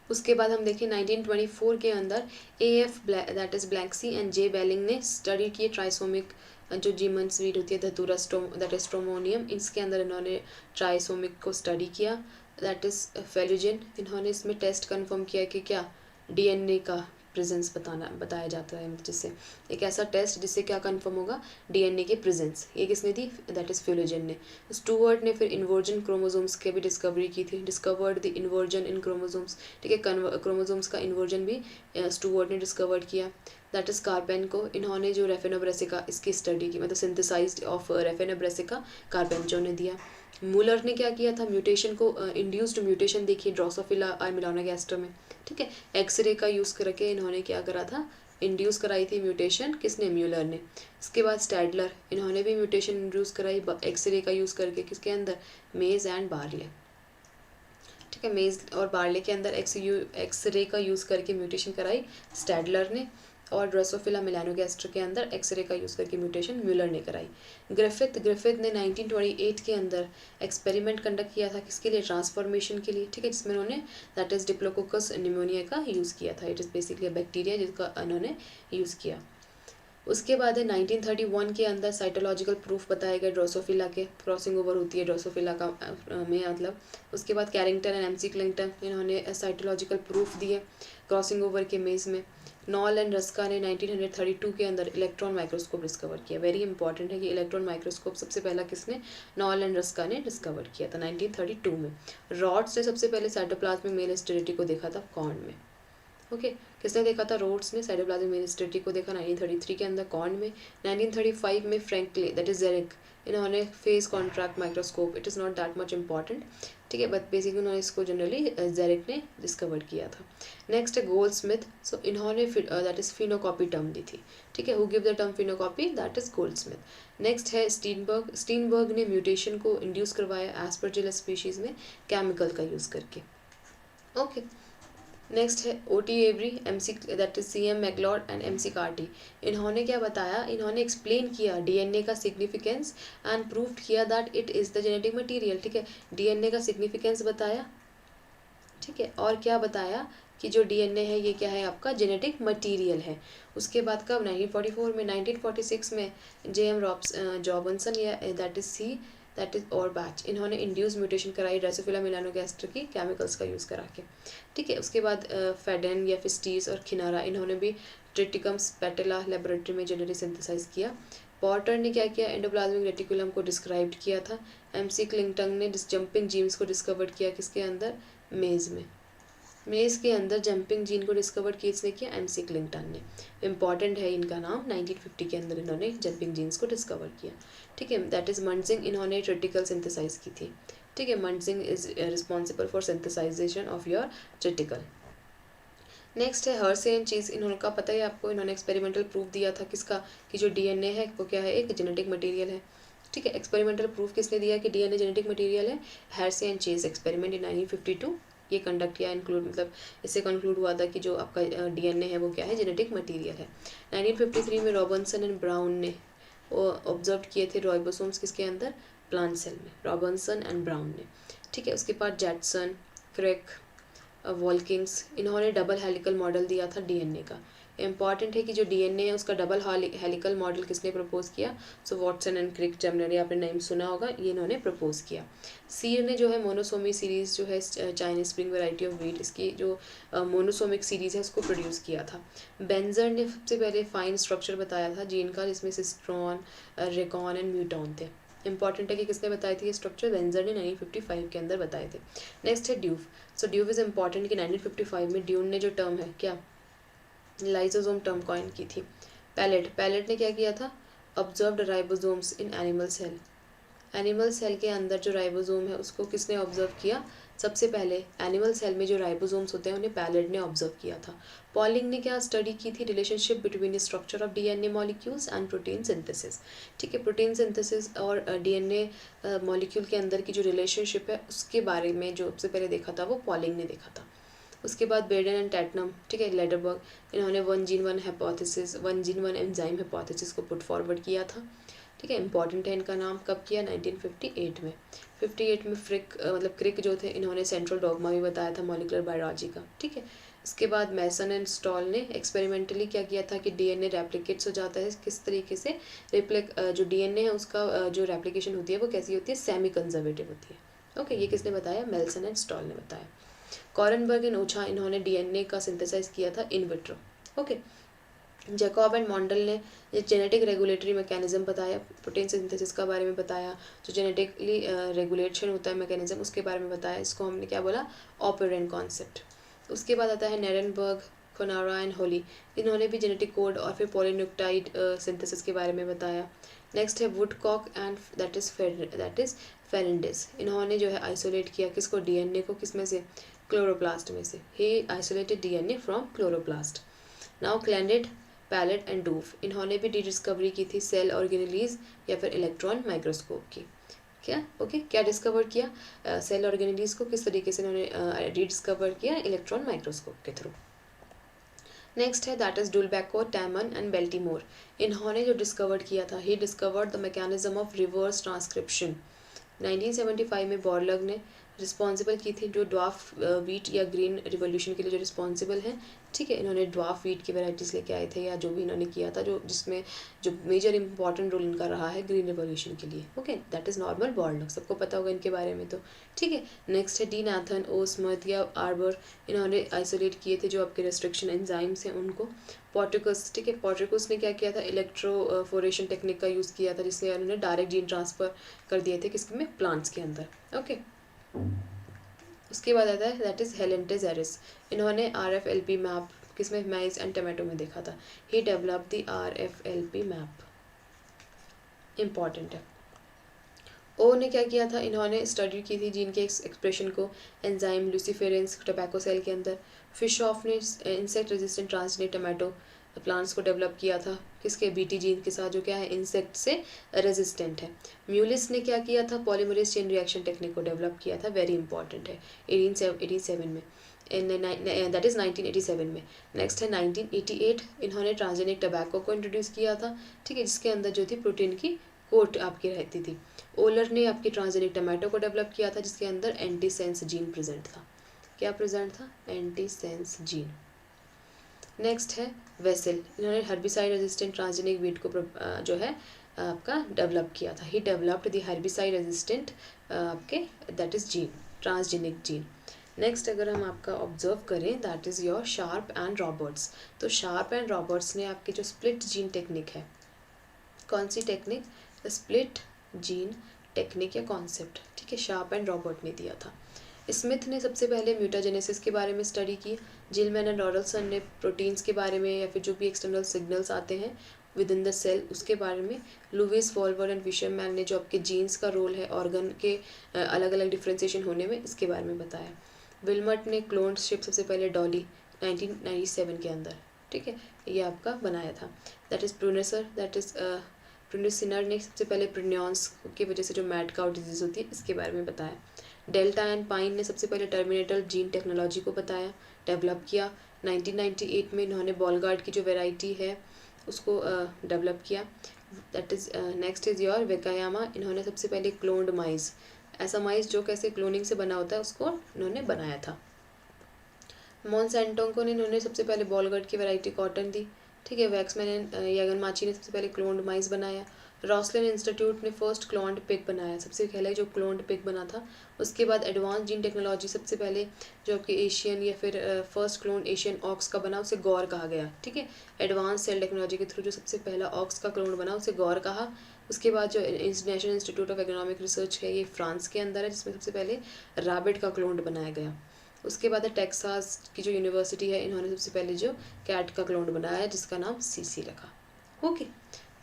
उसके बाद हम देखें 1924 के अंदर AF that is Blakeslee and J Belling ने स्टडी किए ट्राइसोमिक जो जीमन स्वीट होती है धतूरा दैट इज स्ट्रोमोनियम, इसके अंदर इन्होंने ट्राइसोमिक को स्टडी किया, दैट इज़ फेलुजिन। इन्होंने इसमें टेस्ट कंफर्म किया कि क्या DNA का प्रेजेंस बताया जाता है, जिससे एक ऐसा टेस्ट जिससे क्या कंफर्म होगा, DNA की प्रेजेंस। ये किसने दी, दैट इज़ फेलुजिन ने। स्टुअर्ट ने फिर इन्वर्जन क्रोमोसोम्स के भी डिस्कवरी की थी, discovered the inversion in chromosomes, ठीक है, क्रोमोसोम्स का इन्वर्जन भी स्टुअर्ट ने डिस्कवर्ड किया। दैट इज़ कार्पेन को, इन्होंने जो रेफेनोब्रेसिका इसकी स्टडी की, मतलब सिंथेसाइज्ड ऑफ रेफेनोब्रेसिका कार्पेंचो ने दिया। मूलर ने क्या किया था, म्यूटेशन को इंड्यूस्ड म्यूटेशन देखी ड्रोसोफिला मेलानोगैस्टर में, ठीक है, एक्सरे का यूज़ करके इन्होंने क्या करा था, इंड्यूस कराई थी म्यूटेशन, किसने, म्यूलर ने। इसके बाद स्टैडलर, इन्होंने भी म्यूटेशन इंड्यूस कराई एक्सरे का यूज़ करके, किसके अंदर, मेज एंड बार्ले, ठीक है, मेज और बार्ले के अंदर एक्सरे का यूज़ करके म्यूटेशन कराई स्टैडलर ने, और ड्रोसोफिला मेलानोगैस्टर के अंदर एक्सरे का यूज़ करके म्यूटेशन म्यूलर ने कराई। ग्रिफिथ ने 1928 के अंदर एक्सपेरिमेंट कंडक्ट किया था, किसके लिए, ट्रांसफॉर्मेशन के लिए, ठीक है, जिसमें उन्होंने दैट इज़ डिप्लोकोकस निमोनिया का यूज़ किया था। इट इज़ बेसिकली बैक्टीरिया जिसका उन्होंने यूज़ किया। उसके बाद है 1931 के अंदर साइटोलॉजिकल प्रूफ बताए गए ड्रोसोफिला के, क्रॉसिंग ओवर होती है ड्रोसोफिला का में, मतलब। उसके बाद कैरिंगटन एंड MC क्लिंगटन इन्होंने साइटोलॉजिकल प्रूफ दिए क्रॉसिंग ओवर के मेज में। नॉल एंड रस्का ने 1932 के अंदर इलेक्ट्रॉन माइक्रोस्कोप डिस्कवर किया। वेरी इंपॉर्टेंट है कि इलेक्ट्रॉन माइक्रोस्कोप सबसे पहला किसने, नॉल एंड रस्का ने डिस्कवर किया था 1932 में। रॉड्स ने सबसे पहले साइटोप्लाज्म में मेल स्टेरिटी को देखा था कॉर्न में। ओके, किसने देखा था, रोड्स ने साइटोप्लाज्म में स्टेरिटी को देखा 1933 के अंदर कॉर्न में। 1935 में फ्रैंकली दैट इज जेरिक इन्होंने face contract microscope, it is not that much important, ठीक है, बट बेसिकली उन्होंने इसको जनरली जेरिक ने डिस्कवर किया था। नेक्स्ट है गोल्ड स्मिथ, सो इन्होंने दैट इज़ फिनोकॉपी टर्म दी थी, ठीक है, who give the term phenocopy, that is Goldschmidt. Next है स्टीनबर्ग ने म्यूटेशन को इंड्यूस करवाया एस्परजिलस स्पीशीज़ में केमिकल का यूज़ करके। ओके, नेक्स्ट है O.T. Avery, MC that is CM MacLeod and MC McCarty. इन्होंने क्या बताया, इन्होंने एक्सप्लेन किया DNA का सिग्निफिकेंस एंड प्रूव किया that it is the genetic material, ठीक है, DNA का सिग्निफिकेंस बताया, ठीक है, और क्या बताया कि जो DNA है ये क्या है, आपका जेनेटिक मटेरियल है। उसके बाद कब, 1944 में। 1946 में JM जॉबसन या that is C that is और बैच इन्होंने इंड्यूस म्यूटेशन कराई ड्रोसोफिला मेलानोगैस्टर की केमिकल्स का यूज़ करा के, ठीक है। उसके बाद फेडेन या फिस्टीज और खिनारा इन्होंने भी ट्रिटिकम स्पेटेला लेबोरेटरी में जनरली सिंथेसाइज किया। पॉटर ने क्या किया, एंडोप्लाज्मिक रेटिकुलम को डिस्क्राइब किया था। MC क्लिंगटन ने जंपिंग जीन्स को डिस्कवर किया, किसके अंदर, मेज में। मेज के अंदर जंपिंग जीन को डिस्कवर किसने किया, MC क्लिंगटन ने। इंपॉर्टेंट है इनका नाम, 1950 के अंदर इन्होंने जंपिंग जीन्स को डिस्कवर किया, ठीक है। दैट इज़ मंजिंग इन्होंने ट्रिटिकल सिंथेसाइज की थी, ठीक है, Muntzing is responsible for synthesization of your triticale. Next है हर्से एंड चीज़, इन्होंने का पता है आपको, इन्होंने एक्सपेरिमेंटल प्रूफ दिया था किसका, कि जो DNA है वो क्या है, एक जेनेटिक मटेरियल है, ठीक है। एक्सपेरिमेंटल प्रूफ किसने दिया कि DNA जेनेटिक मटेरियल है, Hershey and cheese experiment in 1952 ये कंडक्ट किया, इंक्लूड मतलब इससे कंक्लूड हुआ था कि जो आपका DNA है वो क्या है, जेनेटिक मटेरियल है। 1953 में रॉबिन्सन एंड ब्राउन ने ऑब्जर्व किए थे राइबोसोम्स किसके अंदर, प्लांट सेल में, रॉबिन्सन एंड ब्राउन ने। ठीक है, उसके बाद जैक्सन, क्रिक, वॉल्किंग्स, इन्होंने डबल हेलिकल मॉडल दिया था डीएनए का। इंपॉर्टेंट है कि जो डीएनए है उसका डबल हेलिकल मॉडल किसने प्रपोज किया, सो वॉटसन एंड क्रिक, जनरली आपने नेम सुना होगा, ये इन्होंने प्रपोज किया। सीर ने जो है मोनोसोमी सीरीज जो है Chinese spring variety of wheat, इसकी जो मोनोसोमिक सीरीज है उसको प्रोड्यूस किया था। बेंजर ने सबसे पहले फाइन स्ट्रक्चर बताया था जीन का, जिसमें सिस्ट्रॉन, रेकॉन एंड म्यूटॉन थे। इंपॉर्टेंट है कि किसने बताए थे ये स्ट्रक्चर, बेंजर ने 1955 के अंदर बताए थे। नेक्स्ट है ड्यूफ। सो ड्यूफ इज इंपॉर्टेंट कि 1955 में ड्यून ने जो टर्म है क्या, लाइसोसोम टर्म कॉइन की थी। पैलेट ने क्या किया था, observed ribosomes in animal cell. Animal cell के अंदर जो राइबोसोम है उसको किसने ऑब्जर्व किया, सबसे पहले एनिमल सेल में जो राइबोसोम्स होते हैं उन्हें पैलेट ने ऑब्जर्व किया था। पॉलिंग ने क्या स्टडी की थी, relationship between the structure of DNA molecules and protein synthesis. ठीक है, प्रोटीन सिंथेसिस और डीएनए मॉलिक्यूल के अंदर की जो रिलेशनशिप है उसके बारे में जो सबसे पहले देखा था वो पॉलिंग ने देखा था। उसके बाद बेडन एंड टैटनम, ठीक है, लेडरबर्ग, इन्होंने one gene one hypothesis, one gene one enzyme hypothesis को पुट फॉरवर्ड किया था। ठीक है, इंपॉर्टेंट है, इनका नाम कब किया, 1958 में। 58 में क्रिक जो थे इन्होंने सेंट्रल डॉगमा भी बताया था मॉलिकुलर बायोलॉजी का। ठीक है, इसके बाद मैसन एंड स्टॉल ने एक्सपेरिमेंटली क्या किया था कि डीएनए रेप्लिकेट्स हो जाता है किस तरीके से, जो डीएनए है उसका जो रेप्लिकेशन होती है वो कैसी होती है, सेमी कंजर्वेटिव होती है। ओके, ये किसने बताया, मेल्सन एंड स्टॉल ने बताया। कॉरनबर्ग एंड ओछा, इन्होंने डीएनए का सिंथेसाइज किया था in vitro. Okay, Jacob and Monod ने ये जेनेटिक रेगुलेटरी मैकेनिज्म बताया, प्रोटीन सिंथेसिस का बारे में बताया, जो जेनेटिकली रेगुलेशन होता है मैकेनिज्म उसके बारे में बताया, इसको हमने क्या बोला, ऑपरेंट कॉन्सेप्ट। उसके बाद आता है नेरेनबर्ग, खोनारा एंड होली, इन्होंने भी जेनेटिक कोड और फिर पॉलीन्यूक्टाइड सिंथेसिस के बारे में बताया। नेक्स्ट है Woodcock and that is Fernandez, इन्होंने जो है आइसोलेट किया किसको, डीएनए को, किसमें से, क्लोरोप्लास्ट में से। He isolated DNA from chloroplast. Now Claude, Palade and Duve, इन्होंने भी डिस्कवरी की थी सेल ऑर्गेनेलीज या फिर इलेक्ट्रॉन माइक्रोस्कोप की। क्या ओके, क्या डिस्कवर किया, सेल ऑर्गेनेलीज को किस तरीके से इन्होंने डिस्कवर किया, इलेक्ट्रॉन माइक्रोस्कोप के थ्रू। नेक्स्ट है दैट इज डुलबैको, टैमन एंड बेल्टीमोर, इन्होंने जो डिस्कवर किया था, he discovered the mechanism of reverse transcription. 1975 में बॉर्लग ने रिस्पॉन्सिबल की थी जो ड्वार्फ वीट या ग्रीन रिवोल्यूशन के लिए जो रिस्पॉन्सिबल हैं। ठीक है, इन्होंने ड्वार्फ वीट की वैराइटीज़ लेके आए थे या जो भी इन्होंने किया था, जो जिसमें जो मेजर इंपॉर्टेंट रोल इनका रहा है ग्रीन रिवोल्यूशन के लिए। ओके, दैट इज़ नॉर्मल बॉर्लग, सबको पता होगा इनके बारे में तो। ठीक है, नेक्स्ट है डी नाथन, ओ स्मिथ या आर्बर, इन्होंने आइसोलेट किए थे जो आपके रेस्ट्रिक्शन एंजाइम्स हैं उनको। पॉर्टिकस, ठीक है, पॉर्टिकस ने क्या किया था, इलेक्ट्रोफोरेशन टेक्निक का यूज़ किया था जिससे उन्होंने डायरेक्ट जीन ट्रांसफ़र कर दिए थे किसमें, प्लांट्स के अंदर। ओके, उसके बाद आता है दैट इज हेलेंटे जेरिस, इन्होंने RFLP मैप किसमें, माइस एंड टमाटो में देखा था। He develop the RFLP map, important है। ओ ने क्या किया था, इन्होंने स्टडी की थी जीन के एक्सप्रेशन को, एंजाइम लूसीफेरेंस टोबैको सेल के अंदर। फिशऑफ ने insect resistant transgenic tomato plants को डेवलप किया था किसके, BT जीन के साथ जो क्या है इंसेक्ट से रेजिस्टेंट है। म्यूलिस ने क्या किया था, पॉलीमरेज चेन रिएक्शन टेक्निक को डेवलप किया था, वेरी इंपॉर्टेंट है, 1887 में, दैट इज़ 1987 में। नेक्स्ट है 1988, इन्होंने ट्रांसजेनिक टबैको को इंट्रोड्यूस किया था। ठीक है, जिसके अंदर जो थी प्रोटीन की कोट आपकी रहती थी। ओलर ने आपकी ट्रांसजेनिक टमाटो को डेवलप किया था जिसके अंदर एंटीसेंस जीन प्रेजेंट था। क्या प्रेजेंट था, एंटीसेंस जीन। नेक्स्ट है वेसल, इन्होंने हर्बिसाइड रेजिस्टेंट ट्रांसजेनिक वीट को जो है आपका डेवलप किया था। He developed the herbicide resistant आपके that is gene, transgenic gene. Next अगर हम आपका ऑब्जर्व करें that is your sharp and Roberts, तो शार्प एंड रॉबर्ट्स ने आपकी जो स्प्लिट जीन टेक्निक है, कौन सी टेक्निक, स्प्लिट जीन टेक्निक या कॉन्सेप्ट, ठीक है, शार्प एंड रॉबर्ट ने दिया था। स्मिथ ने सबसे पहले म्यूटाजेनेसिस के बारे में स्टडी की। जिलमैन एंड डॉरल्सन ने प्रोटीन्स के बारे में या फिर जो भी एक्सटर्नल सिग्नल्स आते हैं विद इन द सेल उसके बारे में। लुइस फॉलवर्ड एंड फिशरमैन ने जो आपके जीन्स का रोल है ऑर्गन के अलग अलग डिफ्रेंसिएशन होने में, इसके बारे में बताया। विल्मट ने क्लोन शिप सबसे पहले डॉली 1997 के अंदर, ठीक है, ये आपका बनाया था। दैट इज़ प्रूनेसर, दैट इज़ प्रूनेसिनर ने सबसे पहले प्रिन्योन्स की वजह से जो मैड काउ डिजीज़ होती है इसके बारे में बताया। डेल्टा एंड पाइन ने सबसे पहले टर्मिनेटर जीन टेक्नोलॉजी को बताया, डेवलप किया। 1998 में इन्होंने बॉलगार्ड की जो वेराइटी है उसको डेवलप किया। That is next is your Wakayama, इन्होंने सबसे पहले क्लोन्ड माइस, ऐसा माइस जो कैसे क्लोनिंग से बना होता है उसको इन्होंने बनाया था। मॉन्सेंटोंको ने इन्होंने सबसे पहले बॉलगट की वैरायटी कॉटन दी, ठीक है। वैक्समैन यागनमाची ने सबसे पहले क्लोन्ड माइस बनाया। रॉसलिन इंस्टीट्यूट ने फर्स्ट क्लोन्ड पिग बनाया, सबसे पहले जो क्लोन्ड पिग बना था। उसके बाद एडवांस जीन टेक्नोलॉजी, सबसे पहले जो आपकी एशियन या फिर फर्स्ट क्लोन एशियन ऑक्स का बना उसे गौर कहा गया, ठीक है। एडवांस सेल टेक्नोलॉजी के थ्रू जो सबसे पहला ऑक्स का क्लोन बना उसे गौर कहा। उसके बाद जो national institute of economic research है ये फ्रांस के अंदर है, जिसमें सबसे पहले रैबिट का क्लोन बनाया गया। उसके बाद है टेक्सास की जो यूनिवर्सिटी है, इन्होंने सबसे पहले जो कैट का क्लोन बनाया जिसका नाम सीसी रखा। ओके,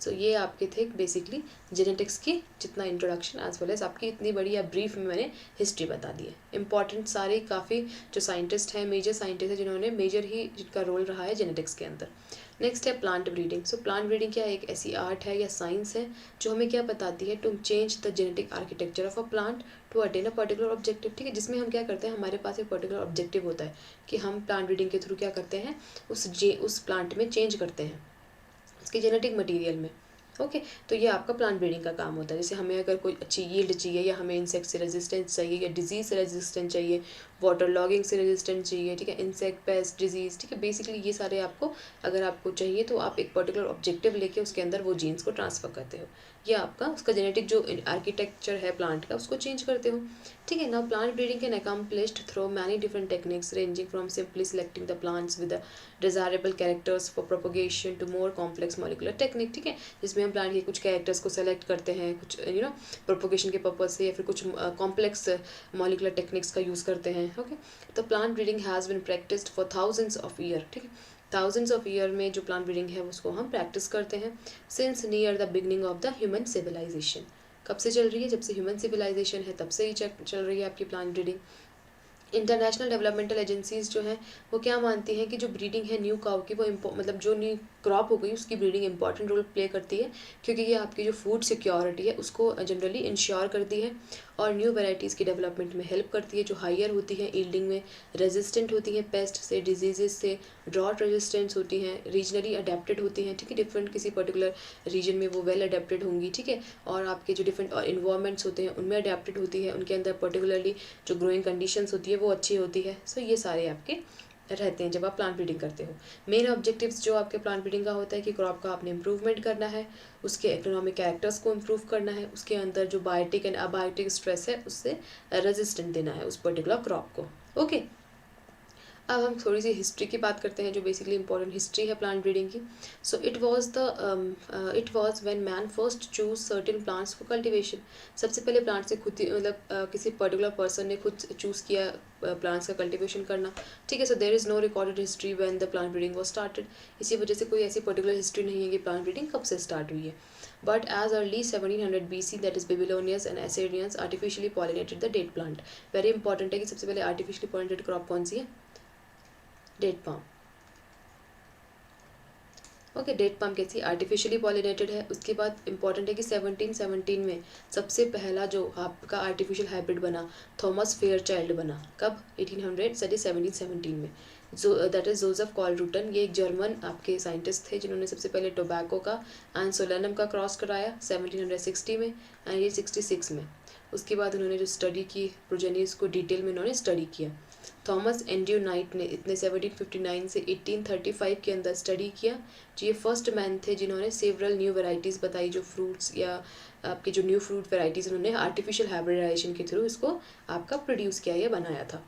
सो ये आपके थे बेसिकली जेनेटिक्स की जितना इंट्रोडक्शन एज वेल एज आपकी इतनी बड़ी या ब्रीफ में मैंने हिस्ट्री बता दी है। इंपॉर्टेंट सारे काफ़ी जो साइंटिस्ट हैं, मेजर साइंटिस्ट हैं जिन्होंने मेजर ही जिनका रोल रहा है जेनेटिक्स के अंदर। नेक्स्ट है प्लांट ब्रीडिंग। सो प्लांट ब्रीडिंग क्या है, एक ऐसी आर्ट है या साइंस है जो हमें क्या बताती है, to change the genetic architecture of a plant to attain a particular objective, ठीक है। जिसमें हम क्या करते हैं, हमारे पास एक पर्टिकुलर ऑब्जेक्टिव होता है कि हम प्लांट ब्रीडिंग के थ्रू क्या करते हैं, उस प्लांट में चेंज करते हैं उसके जेनेटिक मटीरियल में। ओके, तो ये आपका प्लांट ब्रीडिंग का काम होता है। जैसे हमें अगर कोई अच्छी यील्ड चाहिए या हमें इंसेक्ट से रेजिस्टेंस चाहिए या डिजीज से रेजिस्टेंस चाहिए, वाटर लॉगिंग से रेजिस्टेंस चाहिए, ठीक है, इंसेक्ट पेस्ट डिजीज, ठीक है, बेसिकली ये सारे आपको अगर आपको चाहिए तो आप एक पर्टिकुलर ऑब्जेक्टिव लेके उसके अंदर वो जीन्स को ट्रांसफर करते हो, या आपका उसका जेनेटिक जो आर्किटेक्चर है प्लांट का उसको चेंज करते हो, ठीक है। Now plant breeding can accomplished through many different techniques ranging from simply selecting the plants with desirable characters for propagation to more complex molecular technique, ठीक है, जिसमें हम प्लांट के कुछ कैरेक्टर्स को सेलेक्ट करते हैं कुछ प्रोपोगेशन के पर्पज से, या फिर कुछ कॉम्प्लेक्स मॉलिकुलर टेक्निक्स का यूज़ करते हैं। ओके, तो plant breeding has been practised for thousands of year, ठीक है, थाउजेंड्स ऑफ ईयर में जो प्लांट ब्रीडिंग है उसको हम प्रैक्टिस करते हैं since near the beginning of the human civilisation. कब से चल रही है, जब से ह्यूमन सिविलाइजेशन है तब से ही चल रही है आपकी plant breeding. International developmental agencies जो हैं वो क्या मानती हैं कि जो ब्रीडिंग है न्यू काउ की, वो मतलब जो न्यू क्रॉप हो गई उसकी ब्रीडिंग इंपॉर्टेंट रोल प्ले करती है, क्योंकि ये आपकी जो फूड सिक्योरिटी है उसको जनरली इंश्योर करती है और न्यू वेराइटीज़ की डेवलपमेंट में हेल्प करती है, जो हायर होती हैं ईल्डिंग में, रेजिस्टेंट होती हैं पेस्ट से, डिजीजेज से, ड्रॉट रेजिस्टेंस होती हैं, रीजनली अडेप्टेड होती हैं, ठीक है, डिफरेंट किसी पर्टिकुलर रीजन में वो वेल अडेप्टेड होंगी, ठीक है, और आपके जो डिफरेंट इन्वायरमेंट्स होते हैं उनमें अडेप्टेड होती है, उनके अंदर पर्टिकुलरली जो ग्रोइंग कंडीशंस होती है वो अच्छी होती है। सो ये सारे आपके रहते हैं जब आप प्लांट ब्रीडिंग करते हो। मेन ऑब्जेक्टिव्स जो आपके प्लांट ब्रीडिंग का होता है कि क्रॉप का आपने इंप्रूवमेंट करना है, उसके इकोनॉमिक कैरेक्टर्स को इम्प्रूव करना है, उसके अंदर जो बायोटिक एंड अबायोटिक स्ट्रेस है उससे रेजिस्टेंट देना है उस पर्टिकुलर क्रॉप को। ओके, अब हम थोड़ी सी हिस्ट्री की बात करते हैं जो बेसिकली इंपॉर्टेंट हिस्ट्री है प्लांट ब्रीडिंग की। So it was when man first choose certain plants for cultivation. सबसे पहले प्लांट से खुद ही किसी पर्टिकुलर पर्सन ने खुद चूज़ किया प्लांट्स का कल्टीवेशन करना, ठीक है। So there is no recorded history when the plant breeding was started. इसी वजह से कोई ऐसी पर्टिकुलर हिस्ट्री नहीं है कि प्लांट ब्रीडिंग कब से स्टार्ट हुई है। But as early 1700 BC that is Babylonians and Assyrians artificially pollinated the date plant. Very important है कि सबसे पहले आर्टिफिशियली पॉलिनेटेड क्रॉप कौन सी है, date palm. Okay, date palm कैसी आर्टिफिशियली पॉलिनेटेड है। उसके बाद इंपॉर्टेंट है कि 1717 में सबसे पहला जो आपका आर्टिफिशियल हाइब्रिड बना थॉमस फेयरचाइल्ड बना, कब, 1800 सॉरी 1717 में। जो दैट इज जोसेफ कॉलरूटन, ये एक जर्मन आपके साइंटिस्ट थे जिन्होंने सबसे पहले टोबैको का एंड सोलेनम का क्रॉस कराया 1760 में एंड ये 66 में। उसके बाद उन्होंने जो स्टडी की प्रोजेनिस को डिटेल में उन्होंने स्टडी किया। थॉमस एंड्रयू नाइट ने इतने 1759 से 1835 के अंदर स्टडी किया, जो ये फर्स्ट मैन थे जिन्होंने सेवरल न्यू वैरायटीज़ बताई, जो फ्रूट्स या आपके जो न्यू फ्रूट वैरायटीज़ उन्होंने आर्टिफिशियल हाइब्रिडाइजेशन के थ्रू इसको आपका प्रोड्यूस किया या बनाया था।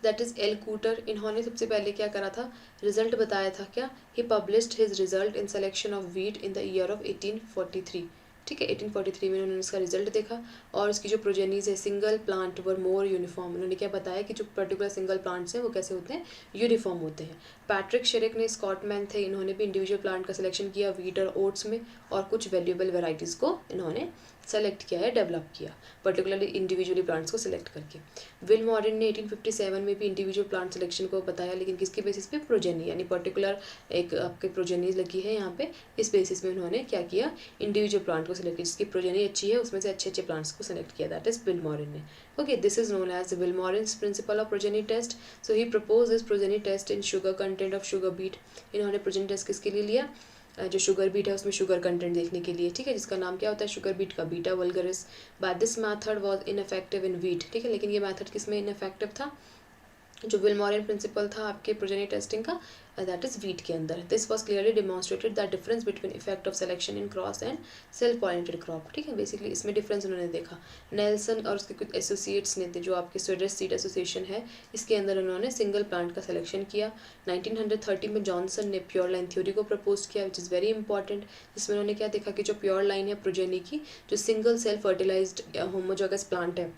दैट इज़ एल कूटर, इन्होंने सबसे पहले क्या करा था, रिजल्ट बताया था क्या, he published his result in selection of wheat in the year of 1843, ठीक है। 1843 में उन्होंने इसका रिजल्ट देखा और उसकी जो प्रोजेनीज है सिंगल प्लांट वर मोर यूनिफॉर्म। उन्होंने क्या बताया कि जो पर्टिकुलर सिंगल प्लांट्स हैं वो कैसे होते हैं, यूनिफॉर्म होते हैं। पैट्रिक शेरिक ने स्कॉटमैन थे, इन्होंने भी इंडिविजुअल प्लांट का सिलेक्शन किया वीट और ओट्स में, और कुछ वैल्यूएबल वेराइटीज़ को इन्होंने सेलेक्ट किया या डेवलप किया, पर्टिकुलरली इंडिविजुअली प्लांट्स को सिलेक्ट करके। विल मॉरिन ने 1857 में भी इंडिविजुअल प्लांट सिलेक्शन को बताया, लेकिन किसके बेसिस पे, प्रोजेनी, यानी पर्टिकुलर एक आपके प्रोजेनी लगी है यहाँ पे, इस बेसिस में उन्होंने क्या किया, इंडिविजुअल प्लांट को सिलेक्ट किया, जिसकी प्रोजेनी अच्छी है उसमें से अच्छे अच्छे प्लांट्स को सिलेक्ट किया, दैट इज विल मॉरिन ने। Okay, this is known as Vilmorin's principle of progeny test. So he propose this progeny test in sugar content of sugar beet. इन्होंने प्रोजेनी टेस्ट किसके लिए लिया, जो शुगर बीट है उसमें शुगर कंटेंट देखने के लिए, ठीक है, जिसका नाम क्या होता है शुगर बीट का, beta vulgaris. But this method was ineffective in wheat, ठीक है, लेकिन ये मैथड किसमें इनफेक्टिव था, जो विल्मोरियन प्रिंसिपल था आपके प्रोजेनी टेस्टिंग का, दैट इज वीट के अंदर। This was clearly demonstrated the difference between effect of selection in cross and self pollinated crop, ठीक है, बेसिकली इसमें डिफरेंस उन्होंने देखा। नेल्सन और उसके कुछ एसोसिएट्स ने थे, जो आपके स्वीडिश सीड एसोसिएशन है, इसके अंदर उन्होंने सिंगल प्लांट का सिलेक्शन किया। 1930 में जॉनसन ने प्योर लाइन थ्योरी को प्रपोज किया, विच इज़ वेरी इंपॉर्टेंट, जिसमें उन्होंने क्या देखा कि जो प्योर लाइन है प्रोजेनी की, जो single cell fertilised homozygous plant है,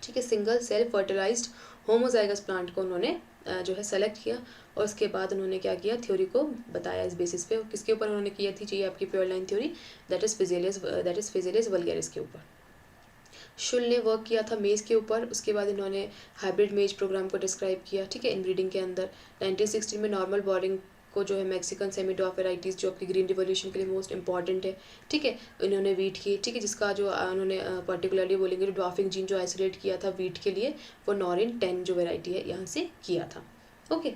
ठीक है, single cell fertilised homozygous plant को उन्होंने जो है सेलेक्ट किया, और उसके बाद उन्होंने क्या किया, थ्योरी को बताया इस बेसिस पे। किसके ऊपर उन्होंने किया थी, चाहिए आपकी pure line theory, that is Phaseolus vulgaris के ऊपर। शुल ने वर्क किया था मेज के ऊपर, उसके बाद इन्होंने हाइब्रिड मेज प्रोग्राम को डिस्क्राइब किया, ठीक है, इनब्रीडिंग के अंदर। 1960 में नॉर्मल बॉर्डिंग को जो है मैक्सिकन सेमी डॉफ वेराइटीज़ जो आपकी ग्रीन रिवोल्यूशन के लिए मोस्ट इंपॉर्टेंट है, ठीक है, इन्होंने वीट की, ठीक है, जिसका जो उन्होंने पर्टिकुलरली बोलेंगे जो डॉफिंग जीन जो आइसोलेट किया था वीट के लिए, वो नॉरिन 10 जो वेराइटी है यहाँ से किया था। ओके,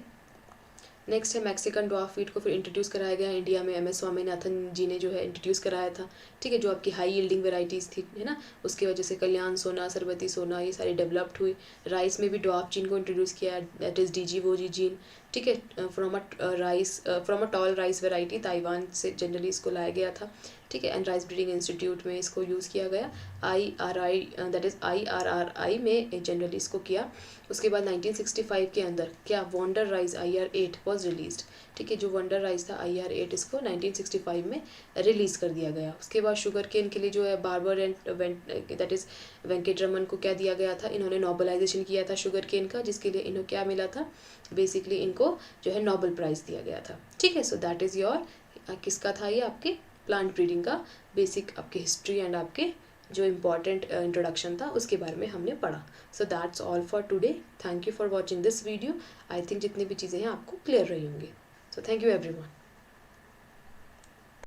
नेक्स्ट है मैक्सिकन ड्वार्फ वीट को फिर इंट्रोड्यूस कराया गया इंडिया में, MS स्वामीनाथन जी ने जो है इंट्रोड्यूस कराया था, ठीक है, जो आपकी हाई यील्डिंग वेराइटीज़ थी, है ना, उसकी वजह से कल्याण सोना, सरबती सोना, ये सारी डेवलप्ड हुई। राइस में भी ड्वार्फ जीन को इंट्रोड्यूस किया, दैट इज़ DGOG जीन, ठीक है, from a tall rice variety, Taiwan से जनरली इसको लाया गया था, ठीक है, एंड राइस ब्रीडिंग इंस्टीट्यूट में इसको यूज़ किया गया, दैट इज़ IRRI में जनरली इसको किया। उसके बाद 1965 के अंदर क्या wonder rice IR8 was released, ठीक है, जो वंडर राइस था IR8 इसको 1965 में रिलीज़ कर दिया गया। उसके बाद शुगर केन के लिए जो है barber and that is Venkataraman को क्या दिया गया था, इन्होंने नोबलाइजेशन किया था शुगर केन का, जिसके लिए इन्हों क्या मिला था, बेसिकली इनको जो है नोबल प्राइज़ दिया गया था, ठीक है। सो दैट इज़ योर किसका था ये, आपके प्लांट ब्रीडिंग का बेसिक आपके हिस्ट्री एंड आपके जो इम्पॉर्टेंट इंट्रोडक्शन था उसके बारे में हमने पढ़ा। So that's all for today, thank you for watching this video. I think जितनी भी चीज़ें हैं आपको क्लियर रही होंगी। So thank you everyone.